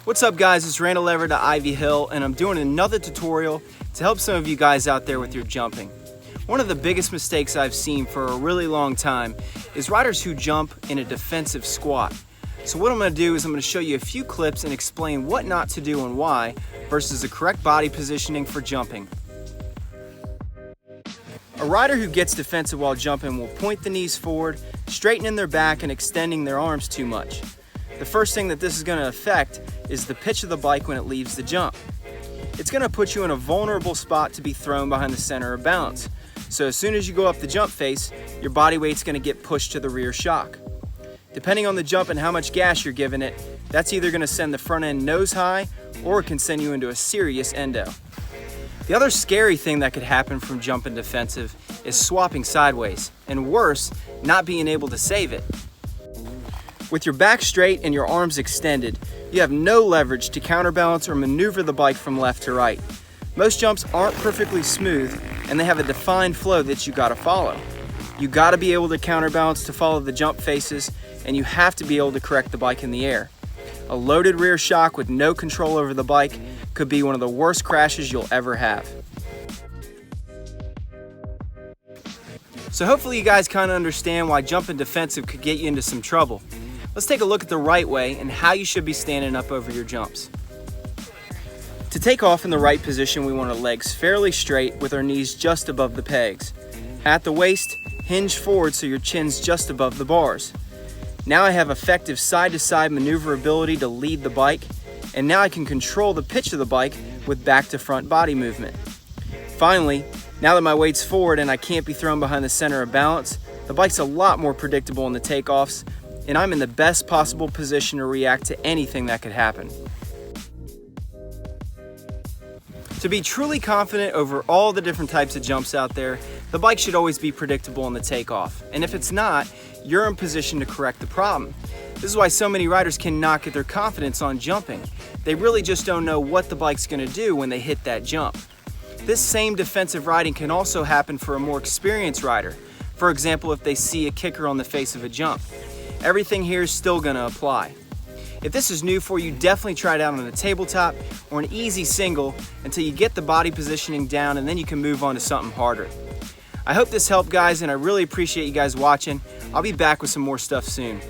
What's up guys, it's Randall Everett at Ivyhill, and I'm doing another tutorial to help some of you guys out there with your jumping. One of the biggest mistakes I've seen for a really long time is riders who jump in a defensive squat. So what I'm going to do is I'm going to show you a few clips and explain what not to do and why versus the correct body positioning for jumping. A rider who gets defensive while jumping will point the knees forward, straightening their back and extending their arms too much. The first thing that this is going to affect is the pitch of the bike when it leaves the jump. It's going to put you in a vulnerable spot to be thrown behind the center of balance. So as soon as you go up the jump face, your body weight's going to get pushed to the rear shock. Depending on the jump and how much gas you're giving it, that's either going to send the front end nose high or it can send you into a serious endo. The other scary thing that could happen from jumping defensive is swapping sideways, and worse, not being able to save it. With your back straight and your arms extended, you have no leverage to counterbalance or maneuver the bike from left to right. Most jumps aren't perfectly smooth and they have a defined flow that you gotta follow. You gotta be able to counterbalance to follow the jump faces, and you have to be able to correct the bike in the air. A loaded rear shock with no control over the bike could be one of the worst crashes you'll ever have. So hopefully you guys kind of understand why jumping defensive could get you into some trouble. Let's take a look at the right way and how you should be standing up over your jumps. To take off in the right position, we want our legs fairly straight with our knees just above the pegs. At the waist, hinge forward so your chin's just above the bars. Now I have effective side-to-side maneuverability to lead the bike, and now I can control the pitch of the bike with back-to-front body movement. Finally, now that my weight's forward and I can't be thrown behind the center of balance, the bike's a lot more predictable in the takeoffs, and I'm in the best possible position to react to anything that could happen. To be truly confident over all the different types of jumps out there, the bike should always be predictable in the takeoff. And if it's not, you're in position to correct the problem. This is why so many riders cannot get their confidence on jumping. They really just don't know what the bike's gonna do when they hit that jump. This same defensive riding can also happen for a more experienced rider. For example, if they see a kicker on the face of a jump. Everything here is still gonna apply. If this is new for you, definitely try it out on a tabletop or an easy single until you get the body positioning down, and then you can move on to something harder. I hope this helped guys, and I really appreciate you guys watching. I'll be back with some more stuff soon.